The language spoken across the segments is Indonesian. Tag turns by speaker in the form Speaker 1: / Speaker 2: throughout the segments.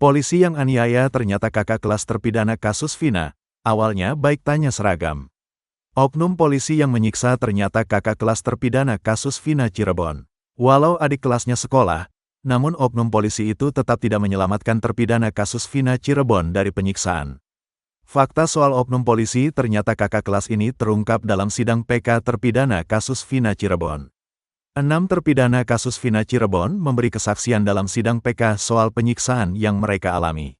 Speaker 1: Polisi yang aniaya ternyata kakak kelas terpidana kasus Vina. Awalnya baik tanya seragam. Oknum polisi yang menyiksa ternyata kakak kelas terpidana kasus Vina Cirebon. Walau adik kelasnya sekolah, namun oknum polisi itu tetap tidak menyelamatkan terpidana kasus Vina Cirebon dari penyiksaan. Fakta soal oknum polisi ternyata kakak kelas ini terungkap dalam sidang PK terpidana kasus Vina Cirebon. 6 terpidana kasus Vina Cirebon memberi kesaksian dalam sidang PK soal penyiksaan yang mereka alami.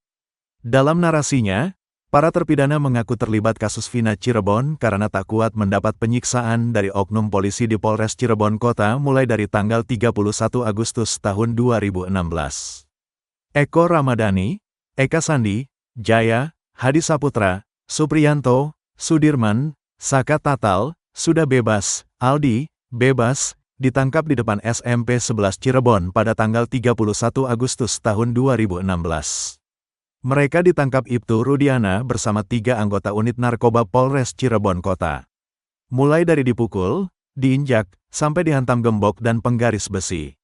Speaker 1: Dalam narasinya, para terpidana mengaku terlibat kasus Vina Cirebon karena tak kuat mendapat penyiksaan dari oknum polisi di Polres Cirebon Kota mulai dari tanggal 31 Agustus tahun 2016. Eko Ramadhani, Eka Sandi, Jaya, Hadi Saputra, Supriyanto, Sudirman, Saka Tatal, sudah bebas, Aldi, bebas, ditangkap di depan SMP 11 Cirebon pada tanggal 31 Agustus tahun 2016. Mereka ditangkap Ibtu Rudiana bersama 3 anggota unit narkoba Polres Cirebon Kota. Mulai dari dipukul, diinjak, sampai dihantam gembok dan penggaris besi.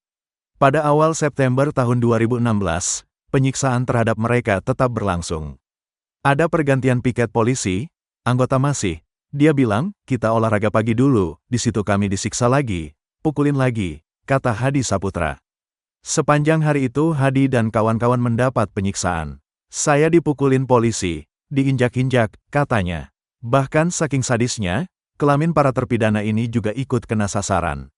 Speaker 1: Pada awal September tahun 2016, penyiksaan terhadap mereka tetap berlangsung. Ada pergantian piket polisi, anggota masih, dia bilang, kita olahraga pagi dulu, di situ kami disiksa lagi. Pukulin lagi, kata Hadi Saputra. Sepanjang hari itu Hadi dan kawan-kawan mendapat penyiksaan. Saya dipukulin polisi, diinjak-injak, katanya. Bahkan saking sadisnya, kelamin para terpidana ini juga ikut kena sasaran.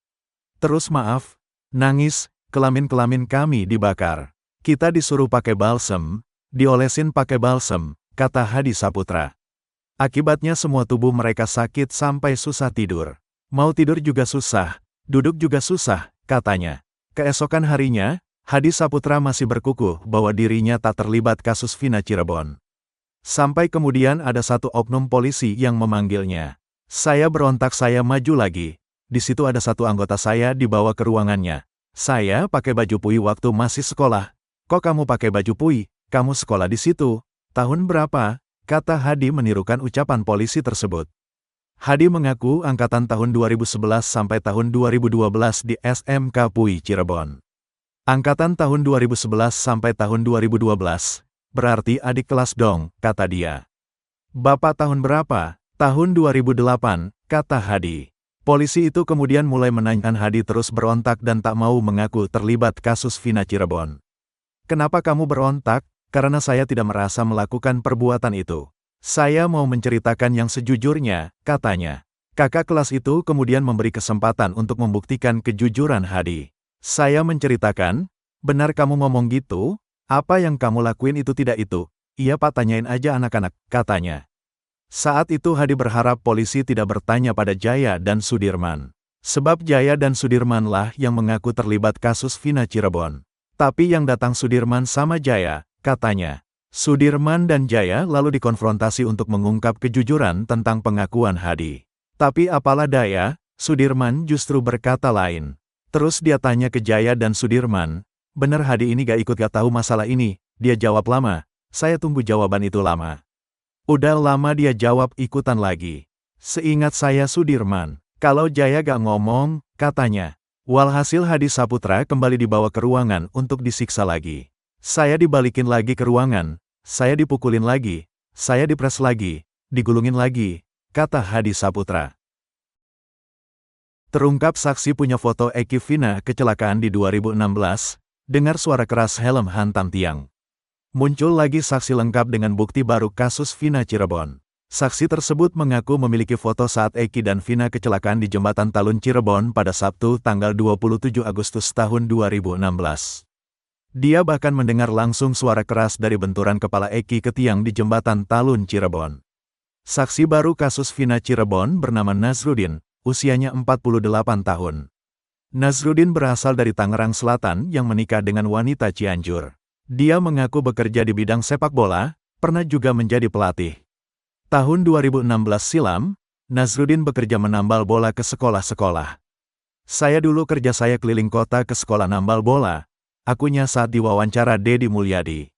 Speaker 1: Terus maaf, nangis, kelamin-kelamin kami dibakar. Kita disuruh pakai balsem, diolesin pakai balsem, kata Hadi Saputra. Akibatnya semua tubuh mereka sakit sampai susah tidur. Mau tidur juga susah. Duduk juga susah, katanya. Keesokan harinya, Hadi Saputra masih berkukuh bahwa dirinya tak terlibat kasus Vina Cirebon. Sampai kemudian ada satu oknum polisi yang memanggilnya. Saya berontak, saya maju lagi. Di situ ada satu anggota saya dibawa ke ruangannya. Saya pakai baju pui waktu masih sekolah. Kok kamu pakai baju pui? Kamu sekolah di situ? Tahun berapa? Kata Hadi menirukan ucapan polisi tersebut. Hadi mengaku angkatan tahun 2011 sampai tahun 2012 di SMK PUI Cirebon. Angkatan tahun 2011 sampai tahun 2012, berarti adik kelas dong, kata dia. Bapak tahun berapa? Tahun 2008, kata Hadi. Polisi itu kemudian mulai menanyakan Hadi terus berontak dan tak mau mengaku terlibat kasus Vina Cirebon. Kenapa kamu berontak? Karena saya tidak merasa melakukan perbuatan itu. Saya mau menceritakan yang sejujurnya, katanya. Kakak kelas itu kemudian memberi kesempatan untuk membuktikan kejujuran Hadi. Saya menceritakan, benar kamu ngomong gitu? Apa yang kamu lakuin itu tidak itu? Iya Pak, tanyain aja anak-anak, katanya. Saat itu Hadi berharap polisi tidak bertanya pada Jaya dan Sudirman. Sebab Jaya dan Sudirman lah yang mengaku terlibat kasus Vina Cirebon. Tapi yang datang Sudirman sama Jaya, katanya. Sudirman dan Jaya lalu dikonfrontasi untuk mengungkap kejujuran tentang pengakuan Hadi. Tapi apalah daya, Sudirman justru berkata lain. Terus dia tanya ke Jaya dan Sudirman, bener Hadi ini gak tahu masalah ini? Dia jawab lama, saya tunggu jawaban itu lama. Udah lama dia jawab ikutan lagi. Seingat saya Sudirman, kalau Jaya gak ngomong, katanya. Walhasil Hadi Saputra kembali dibawa ke ruangan untuk disiksa lagi. Saya dibalikin lagi ke ruangan, saya dipukulin lagi, saya dipres lagi, digulungin lagi, kata Hadi Saputra. Terungkap saksi punya foto Eki Vina kecelakaan di 2016, dengar suara keras helm hantam tiang. Muncul lagi saksi lengkap dengan bukti baru kasus Vina Cirebon. Saksi tersebut mengaku memiliki foto saat Eki dan Vina kecelakaan di Jembatan Talun Cirebon pada Sabtu tanggal 27 Agustus tahun 2016. Dia bahkan mendengar langsung suara keras dari benturan kepala Eki ke tiang di Jembatan Talun Cirebon. Saksi baru kasus Vina Cirebon bernama Nazrudin, usianya 48 tahun. Nazrudin berasal dari Tangerang Selatan yang menikah dengan wanita Cianjur. Dia mengaku bekerja di bidang sepak bola, pernah juga menjadi pelatih. Tahun 2016 silam, Nazrudin bekerja menambal bola ke sekolah-sekolah. Saya dulu kerja saya keliling kota ke sekolah nambal bola. Akunya saat diwawancara Deddy Mulyadi.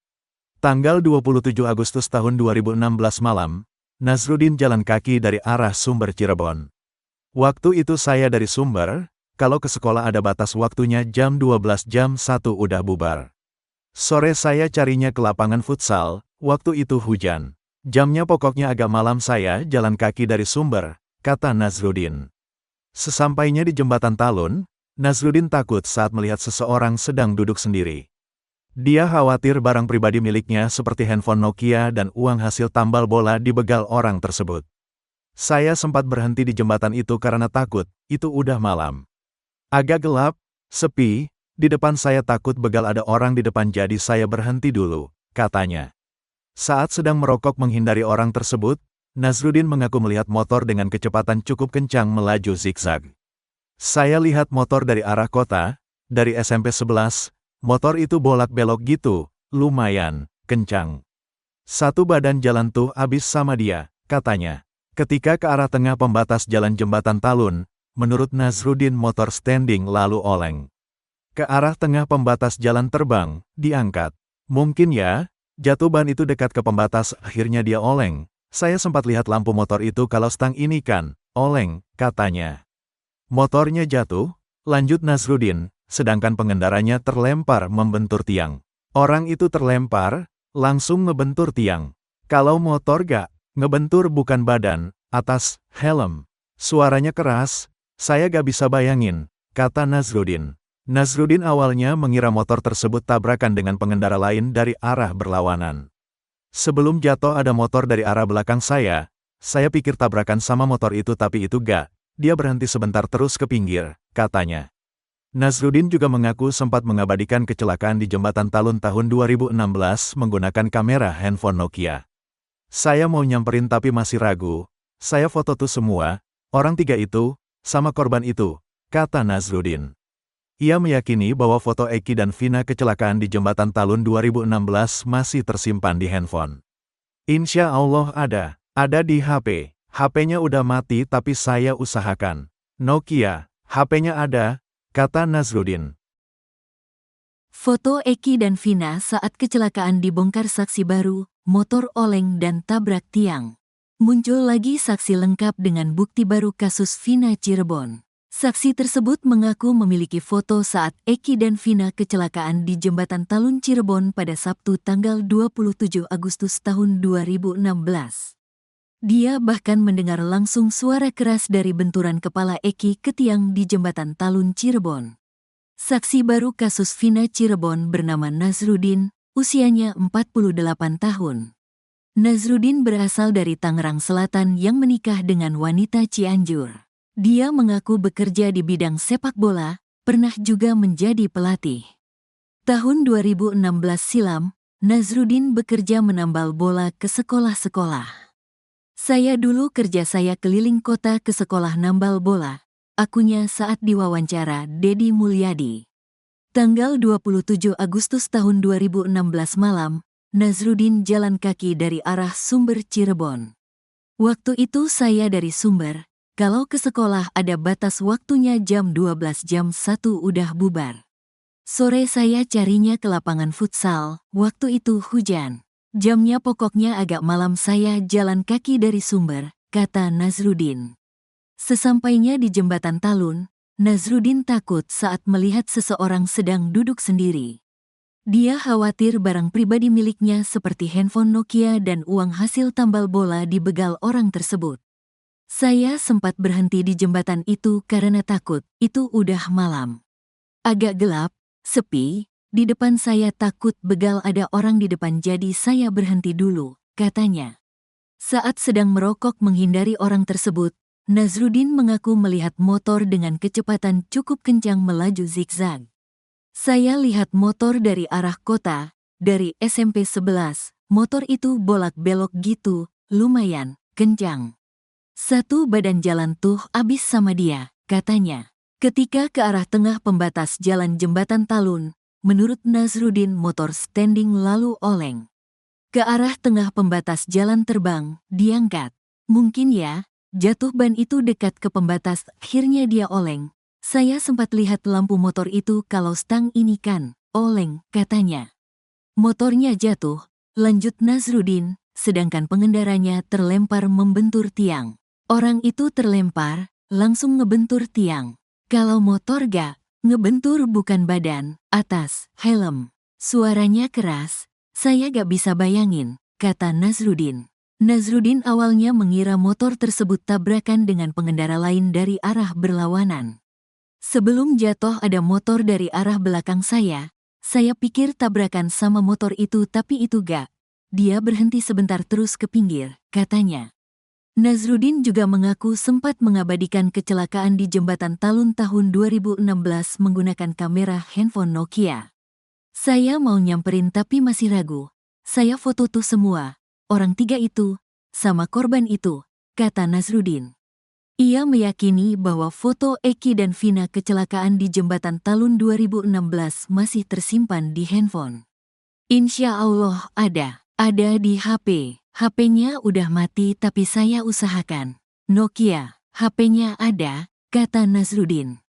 Speaker 1: Tanggal 27 Agustus tahun 2016 malam, Nazrudin jalan kaki dari arah Sumber Cirebon. Waktu itu saya dari Sumber, kalau ke sekolah ada batas waktunya jam 12 jam 1 udah bubar. Sore saya carinya ke lapangan futsal, waktu itu hujan. Jamnya pokoknya agak malam saya jalan kaki dari Sumber, kata Nazrudin. Sesampainya di jembatan Talun, Nazrudin takut saat melihat seseorang sedang duduk sendiri. Dia khawatir barang pribadi miliknya seperti handphone Nokia dan uang hasil tambal bola dibegal orang tersebut. Saya sempat berhenti di jembatan itu karena takut, itu udah malam. Agak gelap, sepi, di depan saya takut begal ada orang di depan jadi saya berhenti dulu, katanya. Saat sedang merokok menghindari orang tersebut, Nazrudin mengaku melihat motor dengan kecepatan cukup kencang melaju zigzag. Saya lihat motor dari arah kota, dari SMP 11, motor itu bolak-belok gitu, lumayan, kencang. Satu badan jalan tuh abis sama dia, katanya. Ketika ke arah tengah pembatas jalan jembatan Talun, menurut Nazrudin motor standing lalu oleng. Ke arah tengah pembatas jalan terbang, diangkat. Mungkin ya, jatuh ban itu dekat ke pembatas akhirnya dia oleng. Saya sempat lihat lampu motor itu kalau stang ini kan, oleng, katanya. Motornya jatuh, lanjut Nazrudin, sedangkan pengendaranya terlempar membentur tiang. Orang itu terlempar, langsung ngebentur tiang. Kalau motor gak, ngebentur bukan badan, atas, helm. Suaranya keras, saya gak bisa bayangin, kata Nazrudin. Nazrudin awalnya mengira motor tersebut tabrakan dengan pengendara lain dari arah berlawanan. Sebelum jatuh ada motor dari arah belakang saya pikir tabrakan sama motor itu tapi itu gak, dia berhenti sebentar terus ke pinggir, katanya. Nazrudin juga mengaku sempat mengabadikan kecelakaan di jembatan Talun tahun 2016 menggunakan kamera handphone Nokia. Saya mau nyamperin tapi masih ragu, saya foto tuh semua, orang tiga itu, sama korban itu, kata Nazrudin. Ia meyakini bahwa foto Eki dan Vina kecelakaan di jembatan Talun 2016 masih tersimpan di handphone. Insya Allah ada di HP. HP-nya udah mati tapi saya usahakan. Nokia, HP-nya ada, kata Nazrudin.
Speaker 2: Foto Eki dan Vina saat kecelakaan dibongkar saksi baru, motor oleng dan tabrak tiang. Muncul lagi saksi lengkap dengan bukti baru kasus Vina Cirebon. Saksi tersebut mengaku memiliki foto saat Eki dan Vina kecelakaan di jembatan Talun Cirebon pada Sabtu tanggal 27 Agustus tahun 2016. Dia bahkan mendengar langsung suara keras dari benturan kepala Eki ke tiang di jembatan Talun Cirebon. Saksi baru kasus Vina Cirebon bernama Nazrudin, usianya 48 tahun. Nazrudin berasal dari Tangerang Selatan yang menikah dengan wanita Cianjur. Dia mengaku bekerja di bidang sepak bola, pernah juga menjadi pelatih. Tahun 2016 silam, Nazrudin bekerja menambal bola ke sekolah-sekolah. Saya dulu kerja saya keliling kota ke sekolah nambal bola, akunya saat diwawancara Dedi Mulyadi. Tanggal 27 Agustus tahun 2016 malam, Nazrudin jalan kaki dari arah Sumber Cirebon. Waktu itu saya dari Sumber, kalau ke sekolah ada batas waktunya jam 12 jam 1 udah bubar. Sore saya carinya ke lapangan futsal, waktu itu hujan. Jamnya pokoknya agak malam saya jalan kaki dari Sumber, kata Nazrudin. Sesampainya di jembatan Talun, Nazrudin takut saat melihat seseorang sedang duduk sendiri. Dia khawatir barang pribadi miliknya seperti handphone Nokia dan uang hasil tambal bola dibegal orang tersebut. Saya sempat berhenti di jembatan itu karena takut, itu udah malam. Agak gelap, sepi. Di depan saya takut begal ada orang di depan jadi saya berhenti dulu, katanya. Saat sedang merokok menghindari orang tersebut, Nazrudin mengaku melihat motor dengan kecepatan cukup kencang melaju zigzag. Saya lihat motor dari arah kota, dari SMP 11, motor itu bolak-belok gitu, lumayan, kencang. Satu badan jalan tuh abis sama dia, katanya. Ketika ke arah tengah pembatas jalan jembatan Talun, menurut Nazrudin motor standing lalu oleng. Ke arah tengah pembatas jalan terbang, diangkat. Mungkin ya, jatuh ban itu dekat ke pembatas, akhirnya dia oleng. Saya sempat lihat lampu motor itu kalau stang ini kan, oleng, katanya. Motornya jatuh, lanjut Nazrudin, sedangkan pengendaranya terlempar membentur tiang. Orang itu terlempar, langsung ngebentur tiang. Kalau motor gak, ngebentur bukan badan, atas, helm. Suaranya keras, saya gak bisa bayangin, kata Nazrudin. Nazrudin awalnya mengira motor tersebut tabrakan dengan pengendara lain dari arah berlawanan. Sebelum jatuh ada motor dari arah belakang saya pikir tabrakan sama motor itu tapi itu gak. Dia berhenti sebentar terus ke pinggir, katanya. Nazrudin juga mengaku sempat mengabadikan kecelakaan di Jembatan Talun tahun 2016 menggunakan kamera handphone Nokia. Saya mau nyamperin tapi masih ragu. Saya foto tuh semua, orang 3 itu, sama korban itu, kata Nazrudin. Ia meyakini bahwa foto Eki dan Vina kecelakaan di Jembatan Talun 2016 masih tersimpan di handphone. Insya Allah ada di HP. HP-nya udah mati tapi saya usahakan. Nokia, HP-nya ada, kata Nazrudin.